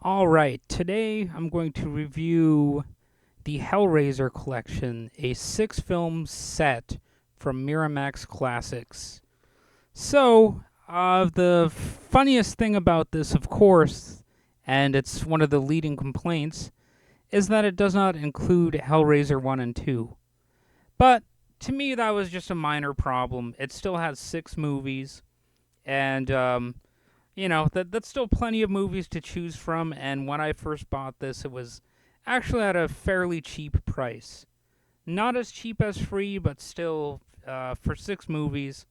Alright, today I'm going to review the Hellraiser collection, a 6-film set from Miramax Classics. So, the funniest thing about this, of course, and it's one of the leading complaints, is that it does not include Hellraiser 1 and 2. But, to me, that was just a minor problem. It still has 6 movies, and, that's still plenty of movies to choose from, and when I first bought this, it was actually at a fairly cheap price. Not as cheap as free, but still, for 6 movies,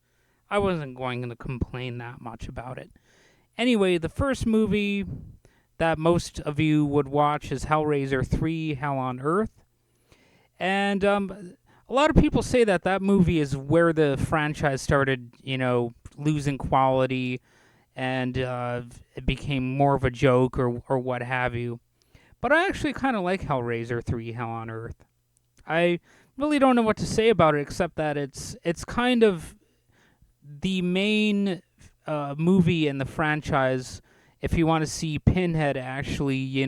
I wasn't going to complain that much about it. Anyway, the first movie that most of you would watch is Hellraiser 3: Hell on Earth. And a lot of people say that movie is where the franchise started, losing quality, and it became more of a joke or what have you. But I actually kind of like Hellraiser 3: Hell on Earth. I really don't know what to say about it except that it's kind of the main movie in the franchise if you want to see Pinhead actually,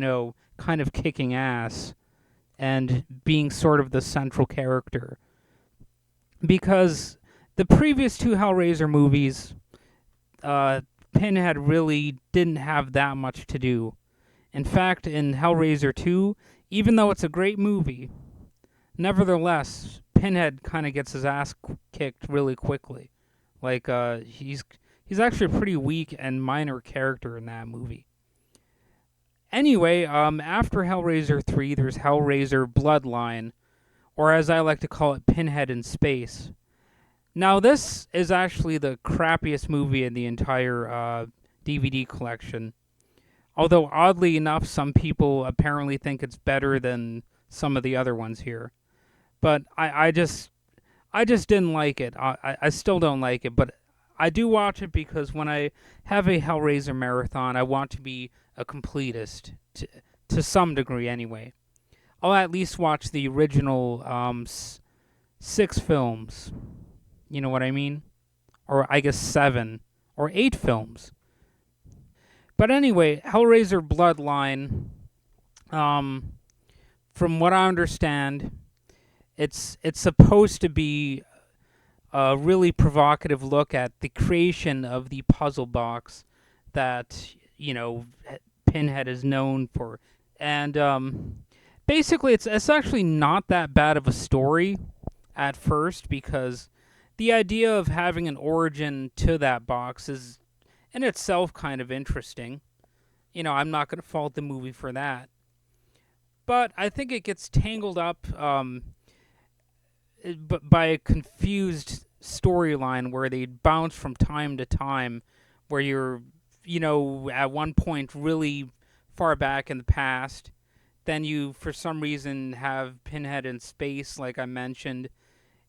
kind of kicking ass and being sort of the central character. Because the previous 2 Hellraiser movies, Pinhead really didn't have that much to do. In fact, in Hellraiser 2, even though it's a great movie, nevertheless, Pinhead kind of gets his ass kicked really quickly. Like, he's actually a pretty weak and minor character in that movie. Anyway, after Hellraiser 3, there's Hellraiser Bloodline, or as I like to call it, Pinhead in Space. Now, this is actually the crappiest movie in the entire DVD collection. Although, oddly enough, some people apparently think it's better than some of the other ones here. But I just didn't like it. I still don't like it, but I do watch it because when I have a Hellraiser marathon, I want to be a completist, to some degree anyway. I'll at least watch the original 6 films. You know what I mean? Or I guess 7 or 8 films. But anyway, Hellraiser Bloodline, from what I understand, it's supposed to be a really provocative look at the creation of the puzzle box that, Pinhead is known for. And basically, it's actually not that bad of a story at first, because the idea of having an origin to that box is in itself kind of interesting. I'm not going to fault the movie for that. But I think it gets tangled up by a confused storyline where they bounce from time to time, where you're, at one point really far back in the past. Then you, for some reason, have Pinhead in space, like I mentioned.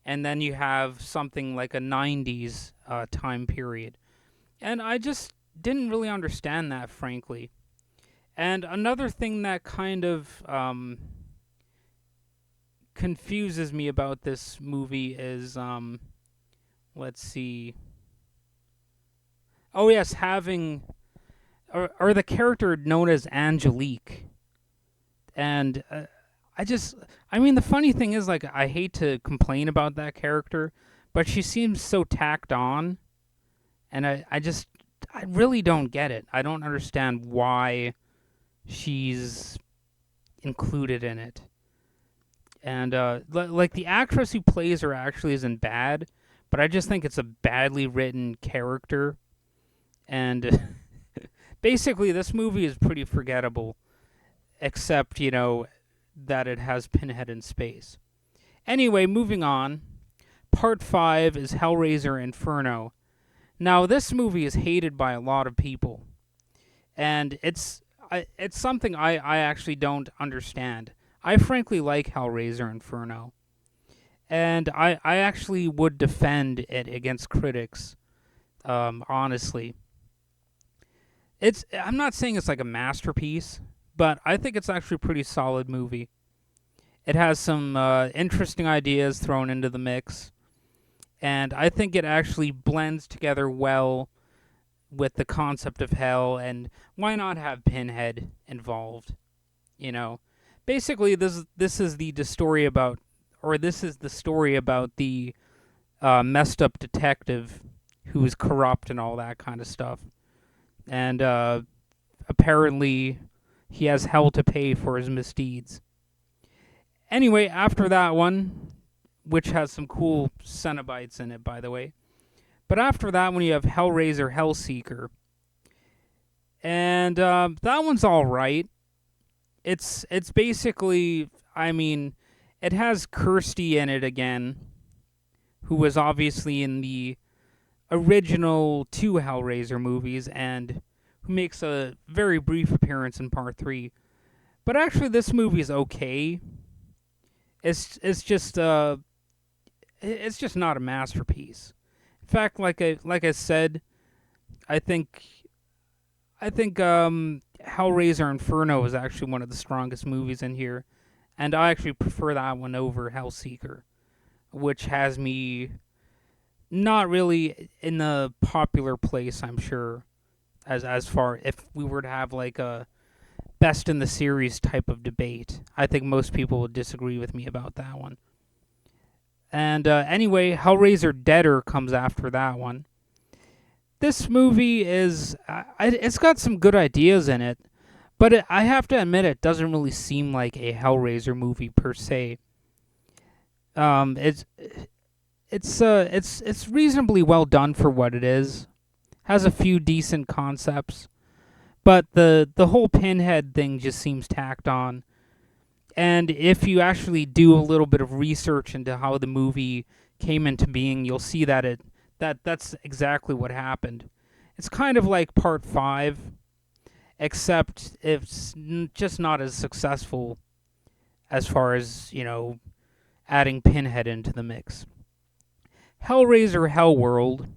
And then you have something like a 90s time period. And I just didn't really understand that, frankly. And another thing that kind of confuses me about this movie is, let's see. Oh, yes, having, or the character known as Angelique. And the funny thing is, like, I hate to complain about that character, but she seems so tacked on, and I really don't get it. I don't understand why she's included in it. And, like, the actress who plays her actually isn't bad, but I just think it's a badly written character. And basically, this movie is pretty forgettable, except, that it has Pinhead in space. Anyway, moving on. Part 5 is Hellraiser Inferno. Now, this movie is hated by a lot of people, and it's something I actually don't understand. I frankly like Hellraiser Inferno, and I actually would defend it against critics, honestly. I'm not saying it's like a masterpiece, but I think it's actually a pretty solid movie. It has some interesting ideas thrown into the mix, And I think it actually blends together well with the concept of hell, and why not have Pinhead involved? You know, basically this is the story about, or this is the story about the messed up detective who's corrupt and all that kind of stuff, and apparently he has hell to pay for his misdeeds. Anyway, after that one, which has some cool Cenobites in it, by the way. But after that one, you have Hellraiser Hellseeker. And that one's all right. It's basically, I mean, it has Kirsty in it again, who was obviously in the original two Hellraiser movies and who makes a very brief appearance in part 3. But actually this movie is okay. It's just not a masterpiece. In fact, like I said, I think Hellraiser Inferno is actually one of the strongest movies in here, and I actually prefer that one over Hellseeker, which has me not really in the popular place, I'm sure, as far if we were to have like a best in the series type of debate. I think most people would disagree with me about that one. And anyway, Hellraiser Deader comes after that one. This movie is it's got some good ideas in it, but I have to admit it doesn't really seem like a Hellraiser movie per se. It's reasonably well done for what it is. Has a few decent concepts, but the whole Pinhead thing just seems tacked on. And if you actually do a little bit of research into how the movie came into being, you'll see that that's exactly what happened. It's kind of like part 5, except it's just not as successful as far as, adding Pinhead into the mix. Hellraiser Hellworld,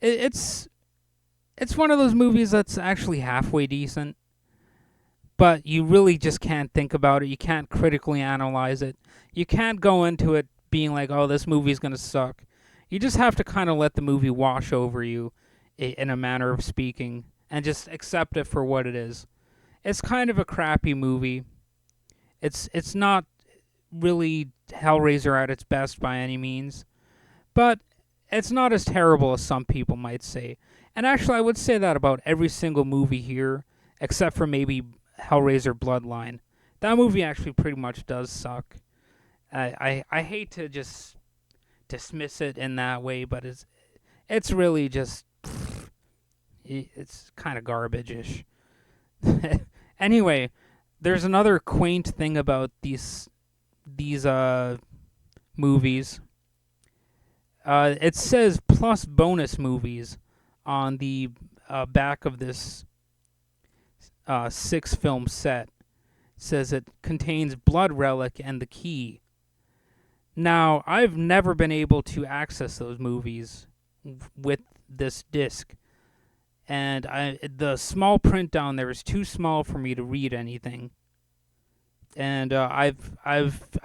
it's one of those movies that's actually halfway decent, but you really just can't think about it. You can't critically analyze it. You can't go into it being like, oh, this movie's going to suck. You just have to kind of let the movie wash over you, in a manner of speaking, and just accept it for what it is. It's kind of a crappy movie. It's not really Hellraiser at its best by any means, but it's not as terrible as some people might say. And actually, I would say that about every single movie here, except for maybe Hellraiser Bloodline. That movie actually pretty much does suck. I hate to just dismiss it in that way, but it's really just it's kind of garbage-ish. Anyway, there's another quaint thing about these movies. It says plus bonus movies on the back of this 6-film set. It says it contains Blood Relic and The Key. Now, I've never been able to access those movies with this disc, and the small print down there is too small for me to read anything. And I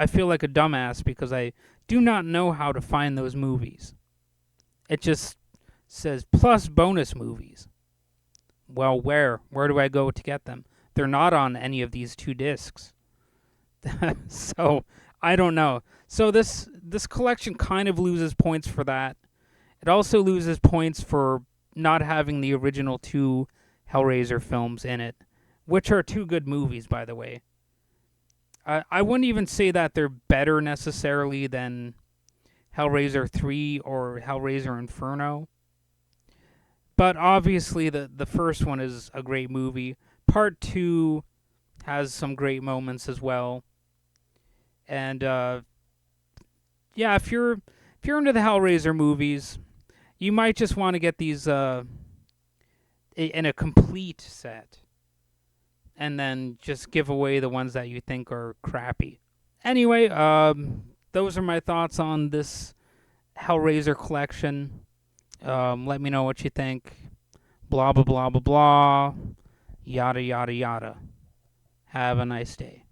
feel like a dumbass because I do not know how to find those movies. It just says plus bonus movies. Well, where do I go to get them? They're not on any of these 2 discs. So, I don't know. So this collection kind of loses points for that. It also loses points for not having the original 2 Hellraiser films in it, which are 2 good movies, by the way. I wouldn't even say that they're better necessarily than Hellraiser 3 or Hellraiser Inferno. But obviously the first one is a great movie. Part 2 has some great moments as well. And yeah, if you're into the Hellraiser movies, you might just want to get these in a complete set, and then just give away the ones that you think are crappy. Anyway, those are my thoughts on this Hellraiser collection. Let me know what you think. Blah, blah, blah, blah, blah. Yada, yada, yada. Have a nice day.